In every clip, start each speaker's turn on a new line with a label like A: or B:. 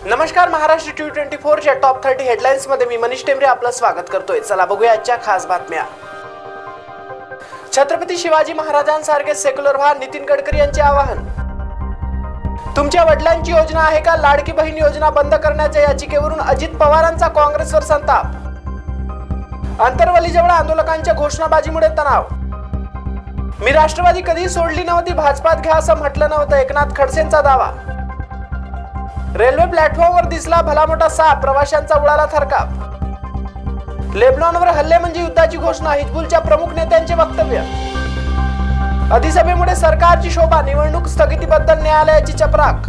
A: नमस्कार, महाराष्ट्र T24 च्या top 30 headlines मध्ये मी मनीष टेंबरे आपलं स्वागत करतोय। चला बघूया आजच्या खास बातम्या। छत्रपती शिवाजी महाराजांसारखे सेक्युलर व्हा, नितीन गडकरी यांचे आवाहन। तुमच्या वडिलांची योजना आहे का लाडकी बहीण योजना बंद करण्याच्या याचिकेवरून अजित पवारांचा काँग्रेसवर संताप। अंतरवलीजवळ आंदोलकांच्या घोषणाबाजीमुळे तणाव। मी राष्ट्रवादी कधी सोडली नव्हती, भाजपात घ्या असं म्हटलं नव्हतं, एकनाथ खडसेंचा दावा। रेल्वे प्लॅटफॉर्मवर दिसला भला मोठा साप, प्रवाशांचा उडाला थरकाप। लेबनॉनवर हल्ले म्हणजे युद्धाची घोषणा, हिजबुलच्या प्रमुख नेत्यांचे वक्तव्य। अधिसभेमुळे सरकारची शोभा, निवडणूक स्थगितीबद्दल न्यायालयाची चपराक।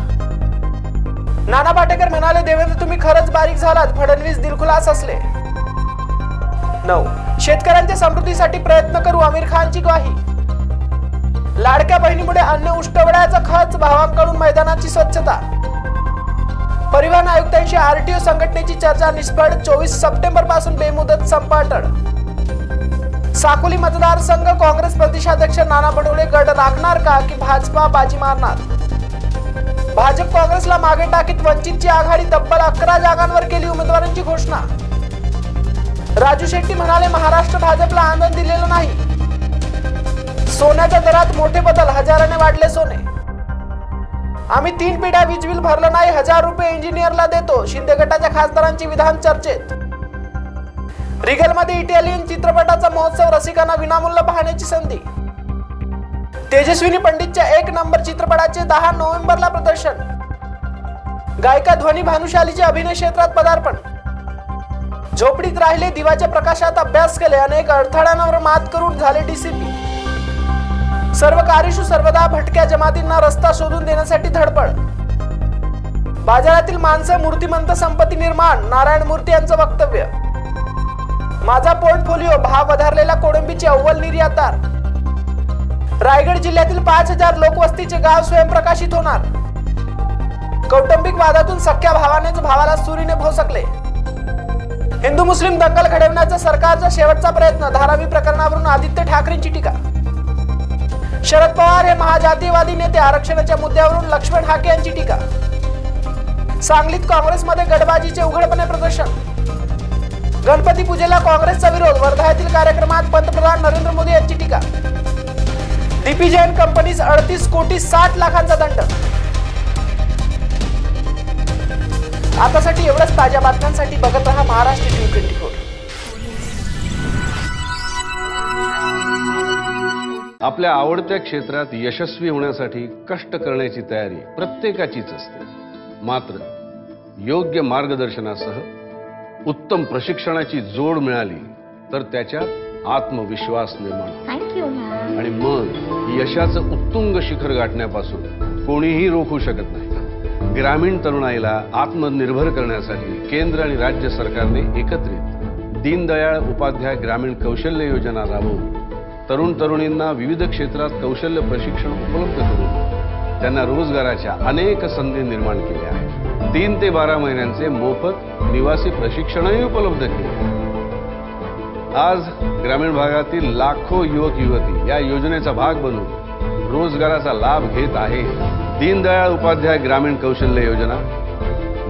A: नाना पाटेकर म्हणाले, देवेंद्र तुम्ही खरंच बारीक झालात, फडणवीस दिलखुलास असले। 9. शेतकऱ्यांच्या समृद्धीसाठी प्रयत्न करू, आमिर खानची ग्वाही। लाडक्या बहिणीमुळे अन्न उष्टवड्याचा खर्च, भावांकडून मैदानाची स्वच्छता। परिवहन आयुक्तांशी आरटीओ संघटनेची चर्चा निष्फळ, 24 सप्टेंबर पासून बेमुदत संप अटळ। साकोली मतदारसंघ काँग्रेस प्रदेशाध्यक्ष नाना पटोले गड राखणार का की भाजपा बाजी मारणार। भाजप काँग्रेसला मागे टाकीत वंचितची आघाडी तब्बल 11 जागांवर केली उमेदवारांची घोषणा। राजू शेट्टी म्हणाले, महाराष्ट्र भाजपला आनंद दिलेला नाही। सोन्याच्या दरात मोठे बदल, हजाराने वाढले सोने। आम्ही 3 पिढ्या वीज बिल भरलं नाही, 1000 रुपये इंजिनियरला देतो, शिंदे गटाच्या खासदारांची विधान चर्चेत। रिगलमध्ये इटालियन चित्रपटाचा महोत्सव, रसिकांना विनामूल्य पाहण्याची संधी। तेजस्विनी पंडितच्या 1 नंबर चित्रपटाचे 10 नोव्हेंबरला प्रदर्शन। गायिका ध्वनी भानुशालीचे अभिनय क्षेत्रात पदार्पण। झोपडीत राहिले, दिवाच्या प्रकाशात अभ्यास केले, अनेक अडथळ्यांवर मात करून झाले डीसीपी। सर्व कार्यशु सर्वदा भटक्या जमातींना रस्ता शोधून देण्यासाठी धडपड। बाजारातील माणसं मूर्तिमंत संपत्ती निर्माण, नारायण मूर्ती यांचं वक्तव्य। माझा पोर्टफोलिओ, भाव वधारलेला कोळंबीचे अव्वल निर्यातदार। रायगड जिल्ह्यातील 5000 लोकवस्तीचे गाव स्वयंप्रकाशित होणार। कौटुंबिक वादातून सख्या भावानेच भावाला सुरीने भोसकले। हिंदू मुस्लिम दंगल घडवण्याचा सरकारचा शेवटचा प्रयत्न, धारावी प्रकरणावरून आदित्य ठाकरेंची टीका। शरद पवार हे महाजातीयवादी नेते, आरक्षणाच्या मुद्द्यावरून लक्ष्मण हाके यांची टीका। सांगलीत काँग्रेसमध्ये गडबाजीचे उघडपणे प्रदर्शन। गणपती पूजेला काँग्रेसचा विरोध, वर्धा येथील कार्यक्रमात पंतप्रधान नरेंद्र मोदी यांची टीका। डीपी जैन कंपनीस 38 कोटी 60 लाखांचा दंड। आतासाठी एवढंच। ताज्या बातम्यांसाठी बघत रहा महाराष्ट्र T24।
B: आपल्या आवडत्या क्षेत्रात यशस्वी होण्यासाठी कष्ट करण्याची तयारी प्रत्येकाचीच असते, मात्र योग्य मार्गदर्शनासह उत्तम प्रशिक्षणाची जोड मिळाली तर त्याच्यात आत्मविश्वास निर्माण होतो आणि मग यशाचं उत्तुंग शिखर गाठण्यापासून कोणीही रोखू शकत नाही। ग्रामीण तरुणाईला आत्मनिर्भर करण्यासाठी केंद्र आणि राज्य सरकारने एकत्रित दीनदयाळ उपाध्याय ग्रामीण कौशल्य योजना राबवून तरुण-तरुणींना विविध क्षेत्रात कौशल्य प्रशिक्षण उपलब्ध करून त्यांना रोजगाराच्या अनेक संधी निर्माण केल्या आहेत। 3 ते 12 महिन्यांचे मोफत निवासी प्रशिक्षणही उपलब्ध केले। आज ग्रामीण भागातील लाखो युवक युवती या योजनेचा भाग बनून रोजगाराचा लाभ घेत आहेत। दीनदयाळ उपाध्याय ग्रामीण कौशल्य योजना,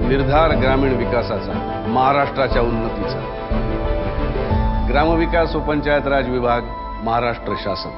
B: निर्धार ग्रामीण विकासाचा, महाराष्ट्राच्या उन्नतीचा। ग्रामविकास व पंचायत राज विभाग, महाराष्ट्र शासन।